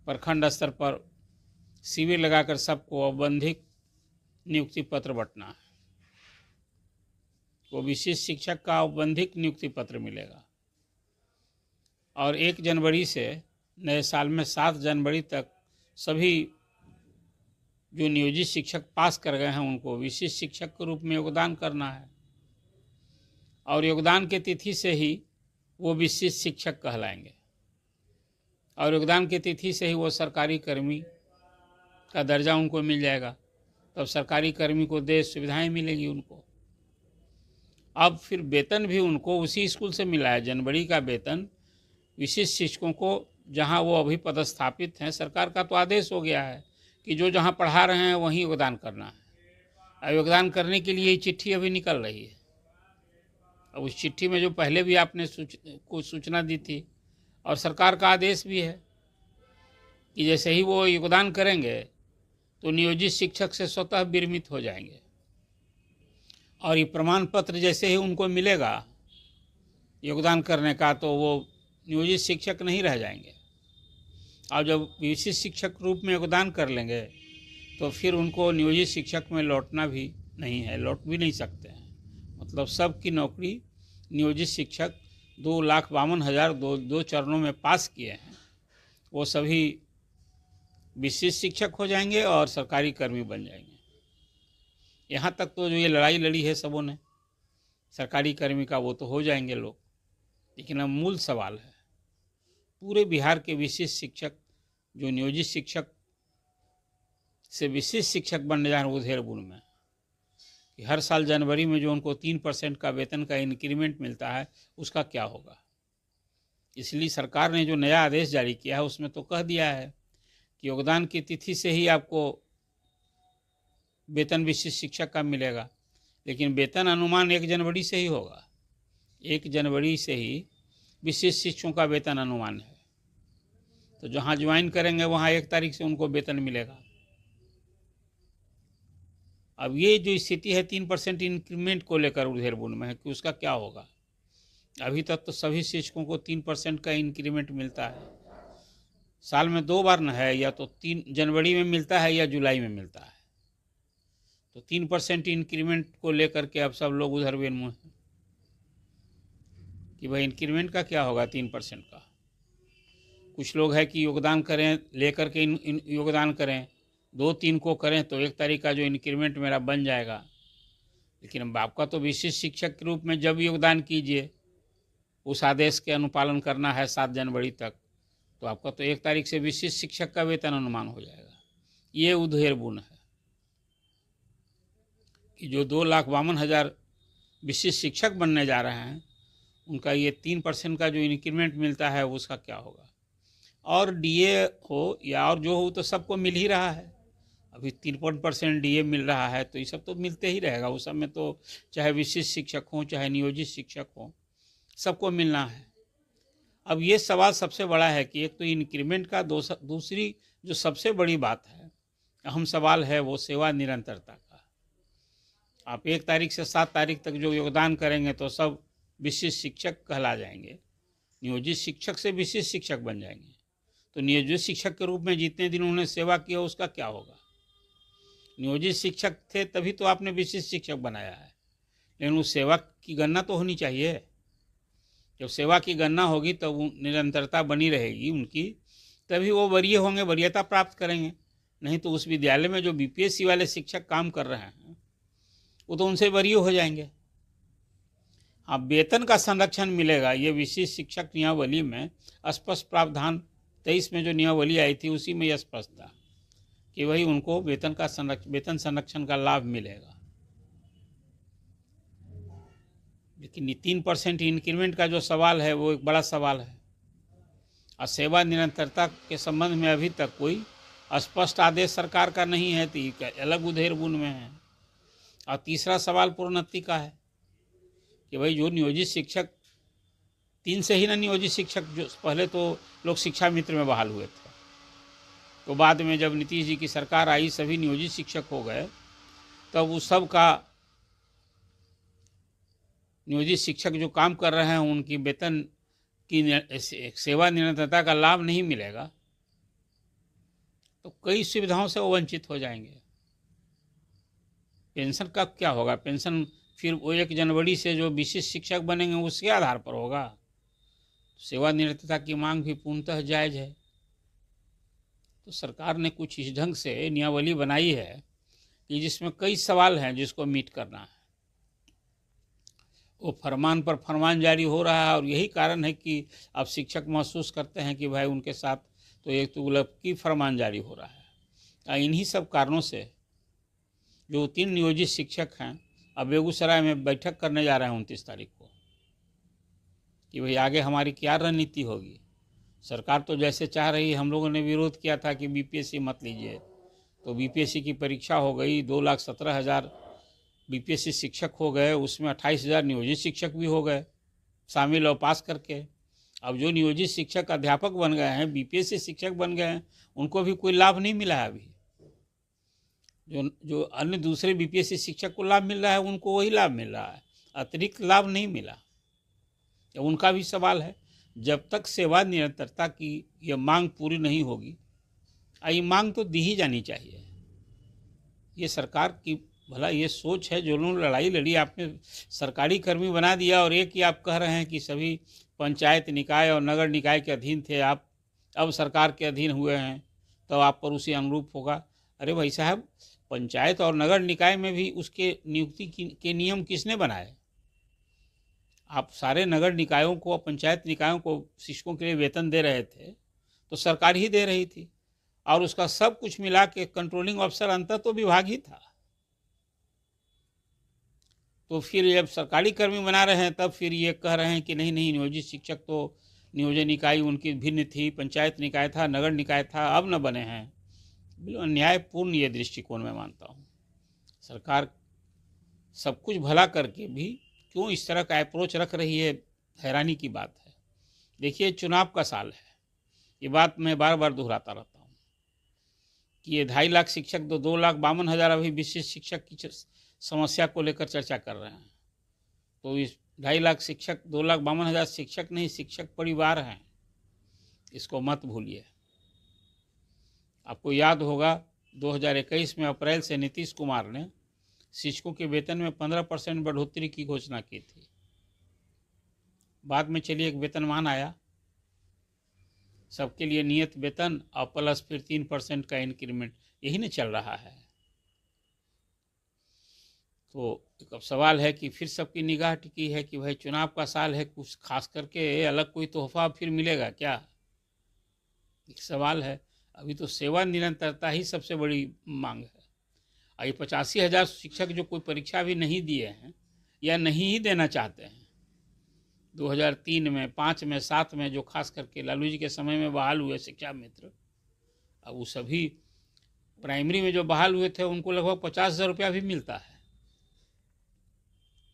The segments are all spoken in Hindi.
प्रखंड स्तर पर शिविर लगाकर सबको औपबंधिक नियुक्ति पत्र बंटना है। वो विशिष्ट शिक्षक का औपबंधिक नियुक्ति पत्र मिलेगा और 1 जनवरी से नए साल में 7 जनवरी तक सभी जो नियोजित शिक्षक पास कर गए हैं उनको विशिष्ट शिक्षक के रूप में योगदान करना है और योगदान की तिथि से ही वो विशिष्ट शिक्षक कहलाएंगे और योगदान की तिथि से ही वो सरकारी कर्मी का दर्जा उनको मिल जाएगा। तब सरकारी कर्मी को देश सुविधाएं मिलेगी उनको। अब फिर वेतन भी उनको उसी स्कूल से मिला है। जनवरी का वेतन विशिष्ट शिक्षकों को जहां वो अभी पदस्थापित हैं, सरकार का तो आदेश हो गया है कि जो जहां पढ़ा रहे हैं वहीं योगदान करना है। अब योगदान करने के लिए चिट्ठी अभी निकल रही है। अब उस चिट्ठी में जो पहले भी आपने कुछ सूचना दी थी और सरकार का आदेश भी है कि जैसे ही वो योगदान करेंगे तो नियोजित शिक्षक से स्वतः विरमित हो जाएंगे और ये प्रमाण पत्र जैसे ही उनको मिलेगा योगदान करने का तो वो नियोजित शिक्षक नहीं रह जाएंगे। और जब विशिष्ट शिक्षक रूप में योगदान कर लेंगे तो फिर उनको नियोजित शिक्षक में लौटना भी नहीं है, लौट भी नहीं सकते हैं। मतलब सबकी नौकरी नियोजित शिक्षक 2,52,000 दो चरणों में पास किए हैं वो सभी विशिष्ट शिक्षक हो जाएंगे और सरकारी कर्मी बन जाएंगे। यहाँ तक तो जो ये लड़ाई लड़ी है सबों ने सरकारी कर्मी का वो तो हो जाएंगे लोग, लेकिन अब मूल सवाल है पूरे बिहार के विशिष्ट शिक्षक जो नियोजित शिक्षक से विशिष्ट शिक्षक बनने जा रहे हैं उधेड़बुन में कि हर साल जनवरी में जो उनको 3% का वेतन का इंक्रीमेंट मिलता है उसका क्या होगा। इसलिए सरकार ने जो नया आदेश जारी किया है उसमें तो कह दिया है कि योगदान की तिथि से ही आपको वेतन विशिष्ट शिक्षक का मिलेगा, लेकिन वेतन अनुमान 1 जनवरी से ही होगा। 1 जनवरी से ही विशिष्ट शिक्षकों का वेतन अनुमान है, तो जहाँ ज्वाइन करेंगे वहाँ 1 तारीख से उनको वेतन मिलेगा। अब ये जो स्थिति है 3% इंक्रीमेंट को लेकर उधेड़बुन में है कि उसका क्या होगा। अभी तक तो सभी शिक्षकों को 3% का इंक्रीमेंट मिलता है, साल में 2 बार न है, या तो 3 जनवरी में मिलता है या जुलाई में मिलता है। तो 3% इंक्रीमेंट को लेकर के अब सब लोग उधर बेनमुह हैं कि भाई इंक्रीमेंट का क्या होगा 3% का। कुछ लोग है कि योगदान करें लेकर के योगदान करें, 2-3 को करें तो 1 तारीख का जो इंक्रीमेंट मेरा बन जाएगा। लेकिन अब आपका तो विशिष्ट शिक्षक के रूप में जब योगदान कीजिए उस आदेश के अनुपालन करना है 7 जनवरी तक, तो आपका तो 1 तारीख से विशिष्ट शिक्षक का वेतन अनुमान हो जाएगा। ये उधेड़बुन है कि जो 2,52,000 विशिष्ट शिक्षक बनने जा रहे हैं उनका ये 3% का जो इंक्रीमेंट मिलता है उसका क्या होगा। और डीए हो या और जो हो तो सबको मिल ही रहा है। अभी 53% डीए मिल रहा है तो ये सब तो मिलते ही रहेगा। उस सब में तो चाहे विशिष्ट शिक्षक हों चाहे नियोजित शिक्षक हों सबको मिलना है। अब ये सवाल सबसे बड़ा है कि एक तो इंक्रीमेंट का, दूसरी जो सबसे बड़ी बात है, अहम सवाल है वो सेवा निरंतरता का। आप 1 तारीख से 7 तारीख तक जो योगदान करेंगे तो सब विशिष्ट शिक्षक कहला जाएंगे, नियोजित शिक्षक से विशिष्ट शिक्षक बन जाएंगे। तो नियोजित शिक्षक के रूप में जितने दिन उन्होंने सेवा किया उसका क्या होगा। नियोजित शिक्षक थे तभी तो आपने विशिष्ट शिक्षक बनाया है, लेकिन उस सेवा की गणना तो होनी चाहिए। जब सेवा की गणना होगी तब वो निरंतरता बनी रहेगी उनकी, तभी वो वरीय होंगे, वरीयता प्राप्त करेंगे। नहीं तो उस विद्यालय में जो बीपीएससी वाले शिक्षक काम कर रहे हैं वो तो उनसे वरीय हो जाएंगे। हाँ, वेतन का संरक्षण मिलेगा, ये विशिष्ट शिक्षक नियमावली में स्पष्ट प्रावधान 23 में जो नियमावली आई थी उसी में यह स्पष्ट था कि वही उनको वेतन संरक्षण का लाभ मिलेगा। लेकिन 3% इंक्रीमेंट का जो सवाल है वो एक बड़ा सवाल है और सेवा निरंतरता के संबंध में अभी तक कोई स्पष्ट आदेश सरकार का नहीं है, तो ये अलग उधेड़बुन में है। और तीसरा सवाल प्रोन्नति का है कि भाई जो नियोजित शिक्षक 3 से ही ना नियोजित शिक्षक, जो पहले तो लोग शिक्षा मित्र में बहाल हुए थे, तो बाद में जब नीतीश जी की सरकार आई सभी नियोजित शिक्षक हो गए, तब उस सब का नियोजित शिक्षक जो काम कर रहे हैं उनकी वेतन की सेवा निरंतरता का लाभ नहीं मिलेगा। तो कई सुविधाओं से वो वंचित हो जाएंगे। पेंशन का क्या होगा? पेंशन फिर वो 1 जनवरी से जो विशिष्ट शिक्षक बनेंगे उसके आधार पर होगा। सेवानिवृत्तता की मांग भी पूर्णतः जायज़ है। तो सरकार ने कुछ इस ढंग से नियमावली बनाई है कि जिसमें कई सवाल हैं जिसको मीट करना है। वो फरमान पर फरमान जारी हो रहा है और यही कारण है कि अब शिक्षक महसूस करते हैं कि भाई उनके साथ तो एक तुगलक की फरमान जारी हो रहा है। इन्हीं सब कारणों से जो 3 नियोजित शिक्षक हैं अब बेगूसराय में बैठक करने जा रहे हैं 29 तारीख को कि भाई आगे हमारी क्या रणनीति होगी। सरकार तो जैसे चाह रही है, हम लोगों ने विरोध किया था कि बीपीएससी मत लीजिए, तो बीपीएससी की परीक्षा हो गई, 2,17,000 बीपीएससी शिक्षक हो गए, उसमें 28,000 नियोजित शिक्षक भी हो गए शामिल और पास करके। अब जो नियोजित शिक्षक अध्यापक बन गए हैं, बीपीएससी शिक्षक बन गए हैं, उनको भी कोई लाभ नहीं मिला है अभी। जो अन्य दूसरे बीपीएससी शिक्षक को लाभ मिल रहा है उनको वही लाभ मिल रहा है, अतिरिक्त लाभ नहीं मिला। तो उनका भी सवाल है, जब तक सेवा निरंतरता की ये मांग पूरी नहीं होगी, ये मांग तो दी ही जानी चाहिए। ये सरकार की भला ये सोच है, जो लोग लड़ाई लड़ी, आपने सरकारी कर्मी बना दिया और एक ही आप कह रहे हैं कि सभी पंचायत निकाय और नगर निकाय के अधीन थे, आप अब सरकार के अधीन हुए हैं तो आप पर उसी अनुरूप होगा। अरे भाई साहब, पंचायत और नगर निकाय में भी उसके नियुक्ति के नियम किसने बनाए? आप सारे नगर निकायों को और पंचायत निकायों को शिक्षकों के लिए वेतन दे रहे थे तो सरकार ही दे रही थी, और उसका सब कुछ मिला के कंट्रोलिंग ऑफिसर अंतर तो विभाग ही था। तो फिर जब सरकारी कर्मी बना रहे हैं तब फिर ये कह रहे हैं कि नहीं नहीं, नियोजित शिक्षक तो नियोजन इकाई उनकी भिन्न थी, पंचायत निकाय था, नगर निकाय था, अब न बने हैं। बिल्कुल न्यायपूर्ण ये दृष्टिकोण मैं मानता हूँ। सरकार सब कुछ भला करके भी क्यों इस तरह का अप्रोच रख रही है, हैरानी की बात है। देखिए, चुनाव का साल है, ये बात मैं बार बार दोहराता रहता हूँ कि ये 2.5 लाख शिक्षक, 2,52,000 अभी विशिष्ट शिक्षक की समस्या को लेकर चर्चा कर रहे हैं। तो इस 2.5 लाख शिक्षक, 2,52,000 शिक्षक नहीं, शिक्षक परिवार हैं, इसको मत भूलिए। आपको याद होगा 2021 में अप्रैल से नीतीश कुमार ने शिक्षकों के वेतन में 15% बढ़ोतरी की घोषणा की थी। बाद में चलिए एक वेतनमान आया, सबके लिए नियत वेतन और प्लस फिर 3% का इंक्रीमेंट, यही नहीं चल रहा है। तो अब सवाल है कि फिर सबकी निगाह टिकी है कि भाई चुनाव का साल है, कुछ खास करके अलग कोई तोहफा फिर मिलेगा क्या, एक सवाल है। अभी तो सेवा निरंतरता ही सबसे बड़ी मांग है। ये 85,000 शिक्षक जो कोई परीक्षा भी नहीं दिए हैं या नहीं ही देना चाहते हैं, 2003 में, 5 में, 7 में जो खास करके लालू जी के समय में बहाल हुए शिक्षा मित्र, अब वो सभी प्राइमरी में जो बहाल हुए थे उनको लगभग 50,000 रुपया भी मिलता है।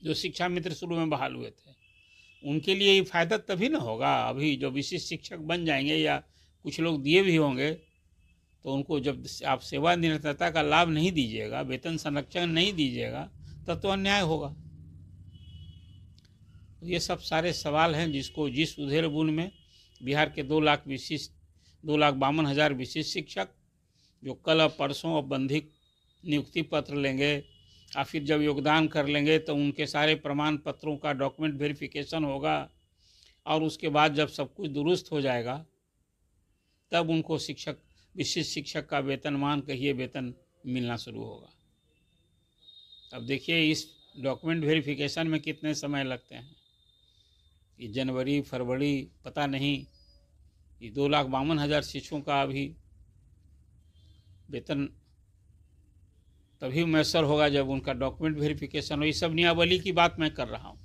जो शिक्षा मित्र शुरू में बहाल हुए थे उनके लिए ये फायदा तभी ना होगा। अभी जो विशिष्ट शिक्षक बन जाएंगे या कुछ लोग दिए भी होंगे तो उनको जब आप सेवा निरंतरता का लाभ नहीं दीजिएगा, वेतन संरक्षण नहीं दीजिएगा, तब तो अन्याय होगा। तो ये सब सारे सवाल हैं जिसको जिस उधेड़ बुन में बिहार के 2,52,000 विशिष्ट शिक्षक जो कल और परसों औपबंधिक नियुक्ति पत्र लेंगे और फिर जब योगदान कर लेंगे तो उनके सारे प्रमाण पत्रों का डॉक्यूमेंट वेरिफिकेशन होगा और उसके बाद जब सब कुछ दुरुस्त हो जाएगा तब उनको शिक्षक, विशिष्ट शिक्षक का वेतनमान कहिए वेतन मिलना शुरू होगा। अब देखिए इस डॉक्यूमेंट वेरिफिकेशन में कितने समय लगते हैं, ये जनवरी फरवरी पता नहीं, ये 2,52,000 शिक्षकों का अभी वेतन तभी मैसर होगा जब उनका डॉक्यूमेंट वेरिफिकेशन हो। ये सब नियमावली की बात मैं कर रहा हूँ,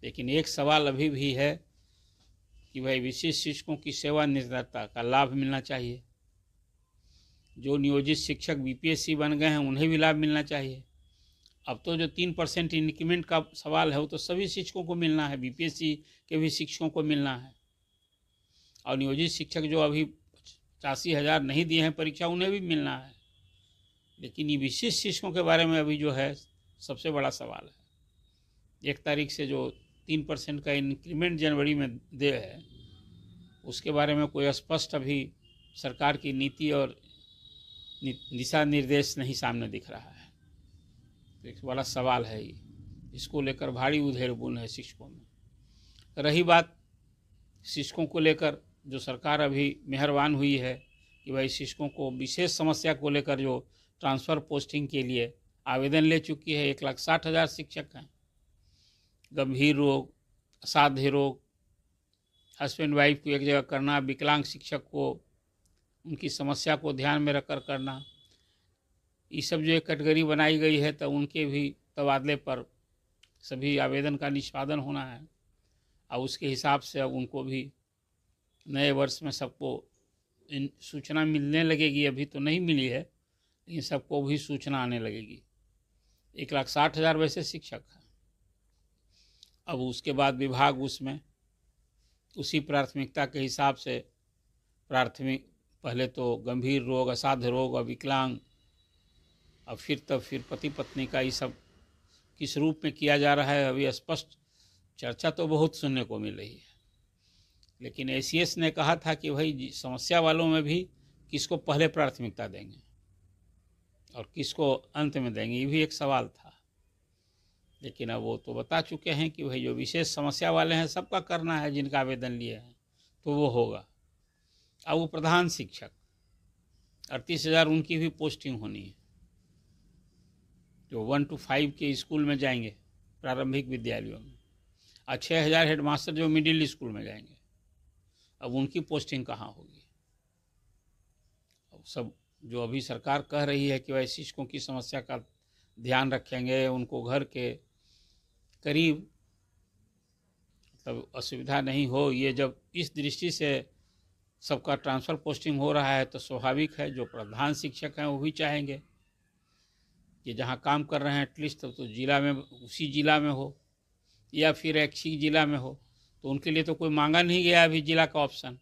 लेकिन एक सवाल अभी भी है कि भाई विशिष्ट शिक्षकों की सेवा निरंतरता का लाभ मिलना चाहिए। जो नियोजित शिक्षक बीपीएससी बन गए हैं उन्हें भी लाभ मिलना चाहिए। अब तो जो 3% इंक्रीमेंट का सवाल है वो तो सभी शिक्षकों को मिलना है, बीपीएससी के भी शिक्षकों को मिलना है, और नियोजित शिक्षक जो अभी 85,000 नहीं दिए हैं परीक्षा उन्हें भी मिलना है। लेकिन ये विशिष्ट शिक्षकों के बारे में अभी जो है सबसे बड़ा सवाल है। 1 तारीख से जो 3% का इंक्रीमेंट जनवरी में दे है उसके बारे में कोई स्पष्ट अभी सरकार की नीति और दिशा निर्देश नहीं सामने दिख रहा है। तो एक बड़ा सवाल है ये, इसको लेकर भारी उधेड़-बुन है शिक्षकों में। रही बात शिक्षकों को लेकर, जो सरकार अभी मेहरबान हुई है कि भाई शिक्षकों को विशेष समस्या को लेकर जो ट्रांसफ़र पोस्टिंग के लिए आवेदन ले चुकी है, 1,60,000 शिक्षक हैं। गंभीर रोग, असाध्य रोग, हस्बैंड वाइफ को एक जगह करना, विकलांग शिक्षक को उनकी समस्या को ध्यान में रखकर करना, ये सब जो एक कैटेगरी बनाई गई है, तो उनके भी तबादले पर सभी आवेदन का निष्पादन होना है और उसके हिसाब से अब उनको भी नए वर्ष में सबको इन सूचना मिलने लगेगी। अभी तो नहीं मिली है, लेकिन सबको भी सूचना आने लगेगी। 1,60,000 वैसे शिक्षक हैं। अब उसके बाद विभाग उसमें उसी प्राथमिकता के हिसाब से प्राथमिक, पहले तो गंभीर रोग, असाध्य रोग और विकलांग, और फिर पति पत्नी का ये सब किस रूप में किया जा रहा है, अभी स्पष्ट चर्चा तो बहुत सुनने को मिल रही है। लेकिन एसीएस ने कहा था कि भाई समस्या वालों में भी किसको पहले प्राथमिकता देंगे और किसको अंत में देंगे, ये भी एक सवाल था। लेकिन अब वो तो बता चुके हैं कि भाई जो विशेष समस्या वाले हैं सबका करना है, जिनका आवेदन लिए हैं तो वो होगा। अब वो प्रधान शिक्षक 38,000 उनकी भी पोस्टिंग होनी है, जो 1 to 5 के स्कूल में जाएंगे प्रारंभिक विद्यालयों में, और 6,000 हेडमास्टर जो मिडिल स्कूल में जाएंगे। अब उनकी पोस्टिंग कहाँ होगी? अब सब जो अभी सरकार कह रही है कि भाई शिक्षकों की समस्या का ध्यान रखेंगे, उनको घर के करीब मतलब असुविधा नहीं हो, ये जब इस दृष्टि से सबका ट्रांसफ़र पोस्टिंग हो रहा है तो स्वाभाविक है जो प्रधान शिक्षक हैं वो भी चाहेंगे कि जहाँ काम कर रहे हैं एटलीस्ट तो जिला में, उसी जिला में हो या फिर एक ही जिला में हो। तो उनके लिए तो कोई मांगा नहीं गया अभी जिला का ऑप्शन,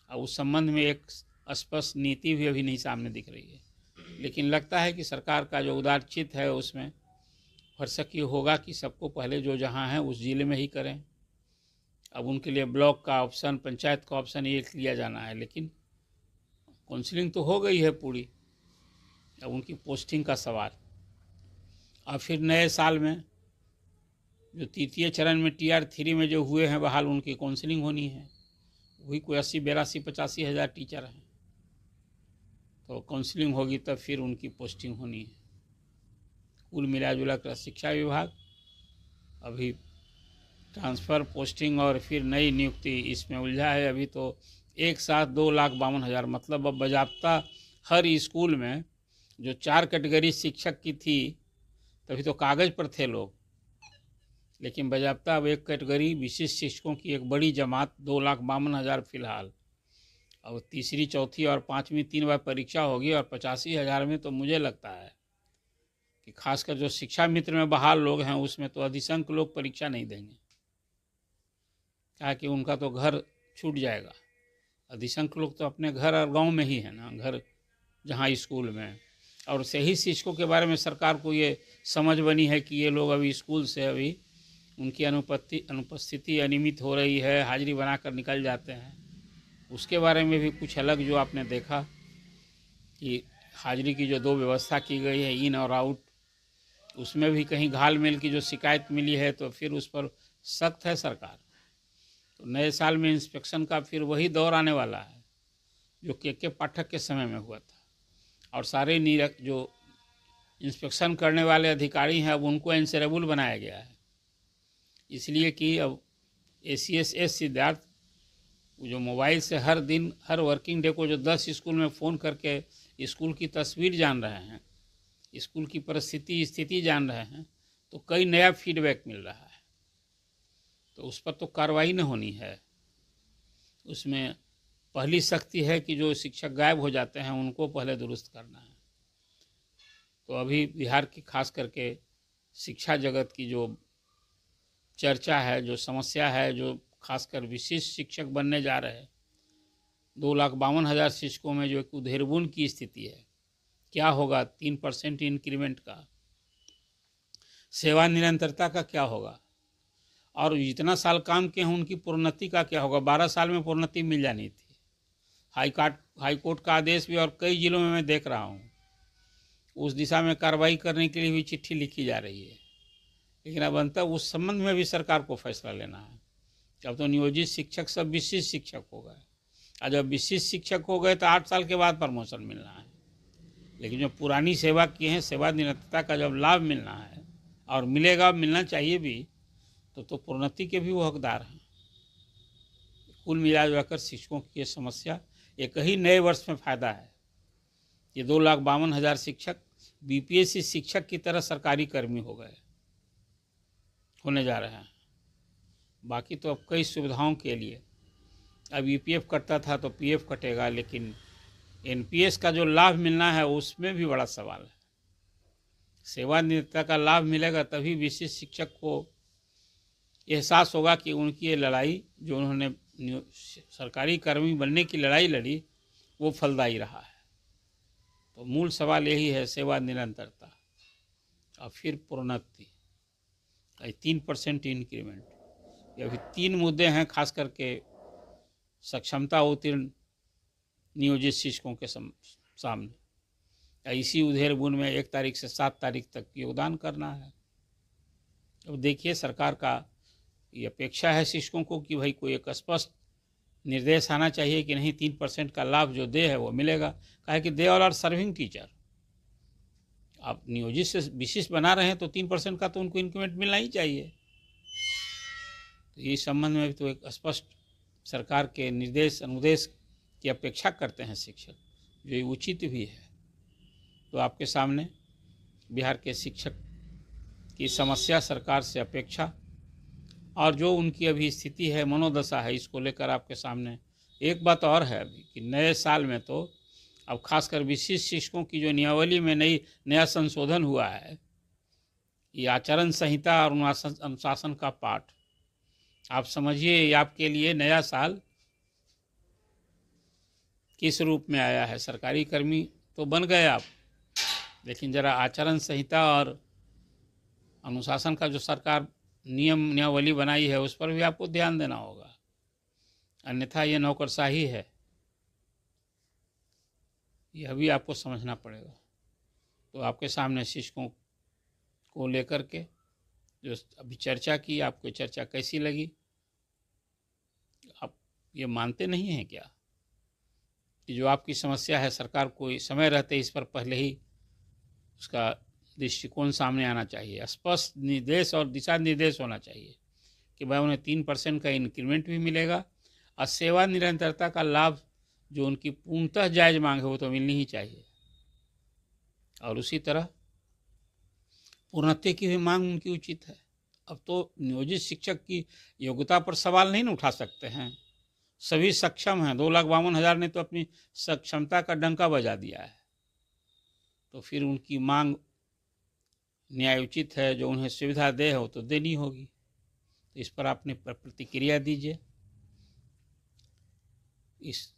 और उस संबंध में एक स्पष्ट नीति भी अभी नहीं सामने दिख रही है। लेकिन लगता है कि सरकार का जो उदारचित है उसमें भरसक ये होगा कि सबको पहले जो जहाँ है उस ज़िले में ही करें। अब उनके लिए ब्लॉक का ऑप्शन, पंचायत का ऑप्शन ये लिया जाना है, लेकिन काउंसलिंग तो हो गई है पूरी, अब उनकी पोस्टिंग का सवाल। और फिर नए साल में जो तृतीय चरण में TR 3 में जो हुए हैं बहाल, उनकी काउंसलिंग होनी है। वही कोई 80, 82, 85 हज़ार टीचर हैं, तो काउंसलिंग होगी तब फिर उनकी पोस्टिंग होनी है। कुल मिला जुला कर शिक्षा विभाग अभी ट्रांसफ़र, पोस्टिंग और फिर नई नियुक्ति इसमें उलझा है। अभी तो एक साथ 2,52,000, मतलब अब बजाबता हर स्कूल में जो 4 कैटेगरी शिक्षक की थी तभी तो कागज़ पर थे लोग, लेकिन बजाबता अब एक कैटेगरी विशिष्ट शिक्षकों की एक बड़ी जमात 2,52,000 फिलहाल। अब तीसरी, चौथी और पाँचवीं 3 बार परीक्षा होगी और 85,000 में तो मुझे लगता है कि खासकर जो शिक्षा मित्र में बहाल लोग हैं उसमें तो अधिसंख्य लोग परीक्षा नहीं देंगे, क्या कि उनका तो घर छूट जाएगा। अधिसंख्य लोग तो अपने घर और गांव में ही है ना, घर जहां स्कूल में। और सही शिक्षकों के बारे में सरकार को ये समझ बनी है कि ये लोग अभी स्कूल से अभी उनकी अनुपस्थिति अनियमित हो रही है, हाजिरी बनाकर निकल जाते हैं। उसके बारे में भी कुछ अलग जो आपने देखा कि हाजिरी की जो 2 व्यवस्था की गई है, इन और आउट, उसमें भी कहीं घाल मेल की जो शिकायत मिली है तो फिर उस पर सख्त है सरकार। तो नए साल में इंस्पेक्शन का फिर वही दौर आने वाला है जो के पाठक के समय में हुआ था, और सारे जो इंस्पेक्शन करने वाले अधिकारी हैं अब उनको एंसरेबल बनाया गया है, इसलिए कि अब ACS सिद्धार्थ जो मोबाइल से हर दिन, हर वर्किंग डे को जो 10 स्कूल में फ़ोन करके स्कूल की तस्वीर जान रहे हैं, स्कूल की परिस्थिति स्थिति जान रहे हैं, तो कई नया फीडबैक मिल रहा है। तो उस पर तो कार्रवाई न होनी है। उसमें पहली सख्ती है कि जो शिक्षक गायब हो जाते हैं उनको पहले दुरुस्त करना है। तो अभी बिहार की खास करके शिक्षा जगत की जो चर्चा है, जो समस्या है, जो खासकर विशिष्ट शिक्षक बनने जा रहे हैं, 2,52,000 शिक्षकों में जो एक उधेड़बुन की स्थिति है, क्या होगा? 3% इंक्रीमेंट का, सेवा निरंतरता का क्या होगा, और जितना साल काम किए हैं उनकी प्रोन्नति का क्या होगा? 12 साल में प्रोन्नति मिल जानी थी, हाई कोर्ट का आदेश भी और कई जिलों में मैं देख रहा हूँ, उस दिशा में कार्रवाई करने के लिए भी चिट्ठी लिखी जा रही है। लेकिन अब अंततः उस संबंध में भी सरकार को फैसला लेना है। अब तो नियोजित शिक्षक सब विशिष्ट शिक्षक हो गए, और जब विशिष्ट शिक्षक हो गए तो 8 साल के बाद प्रमोशन मिलना है। लेकिन जो पुरानी सेवा किए हैं, सेवा निरंतरता का जब लाभ मिलना है और मिलेगा, मिलना चाहिए भी, तो प्रोन्नति के भी वो हकदार हैं। कुल मिलाकर शिक्षकों की ये समस्या एक ही नए वर्ष में फ़ायदा है। ये 2,52,000 शिक्षक बीपीएससी शिक्षक की तरह सरकारी कर्मी होने जा रहे हैं। बाकी तो अब कई सुविधाओं के लिए अब ईपीएफ कटता था तो पीएफ कटेगा, लेकिन एनपीएस का जो लाभ मिलना है उसमें भी बड़ा सवाल है। सेवानिवृत्ति का लाभ मिलेगा तभी विशिष्ट शिक्षक को एहसास होगा कि उनकी ये लड़ाई, जो उन्होंने सरकारी कर्मी बनने की लड़ाई लड़ी, वो फलदायी रहा है। तो मूल सवाल यही है, सेवा निरंतरता और फिर प्रोन्नति, 3% इंक्रीमेंट। ये अभी 3 मुद्दे हैं, खास करके सक्षमता उत्तीर्ण नियोजित शिक्षकों के सामने। इसी उधेड़ बुन में 1 तारीख से 7 तारीख तक योगदान करना है। अब देखिए, सरकार का ये अपेक्षा है शिक्षकों को कि भाई कोई एक स्पष्ट निर्देश आना चाहिए कि नहीं, 3% का लाभ जो दे है वो मिलेगा। काहे कि they all are serving teacher. आप नियोजित से विशिष्ट बना रहे हैं तो 3% का तो उनको इंक्रीमेंट मिलना ही चाहिए। तो इस संबंध में भी तो एक स्पष्ट सरकार के निर्देश अनुदेश की अपेक्षा करते हैं शिक्षक, जो उचित भी है। तो आपके सामने बिहार के शिक्षक की समस्या, सरकार से अपेक्षा और जो उनकी अभी स्थिति है, मनोदशा है, इसको लेकर आपके सामने एक बात और है अभी कि नए साल में तो अब खासकर विशिष्ट शिक्षकों की जो नियमावली में नया संशोधन हुआ है, ये आचरण संहिता और अनुशासन का पाठ, आप समझिए आपके लिए नया साल किस रूप में आया है। सरकारी कर्मी तो बन गए आप, लेकिन ज़रा आचरण संहिता और अनुशासन का जो सरकार नियमावली बनाई है उस पर भी आपको ध्यान देना होगा, अन्यथा ये नौकरशाही है, यह भी आपको समझना पड़ेगा। तो आपके सामने शिक्षकों को लेकर के जो अभी चर्चा की, आपको चर्चा कैसी लगी? आप ये मानते नहीं हैं क्या कि जो आपकी समस्या है, सरकार को समय रहते इस पर पहले ही उसका दृष्टिकोण सामने आना चाहिए, स्पष्ट निर्देश और दिशा निर्देश होना चाहिए कि भाई उन्हें 3% का इंक्रीमेंट भी मिलेगा और सेवा निरंतरता का लाभ जो उनकी पूर्णतः जायज़ मांग है वो तो मिलनी ही चाहिए। और उसी तरह प्रोन्नति की भी मांग उनकी उचित है। अब तो नियोजित शिक्षक की योग्यता पर सवाल नहीं न उठा सकते हैं, सभी सक्षम हैं। 2,52,000 ने तो अपनी सक्षमता का डंका बजा दिया है। तो फिर उनकी मांग न्यायोचित है, जो उन्हें सुविधा दे हो तो देनी होगी। तो इस पर आपने प्रतिक्रिया दीजिए। इस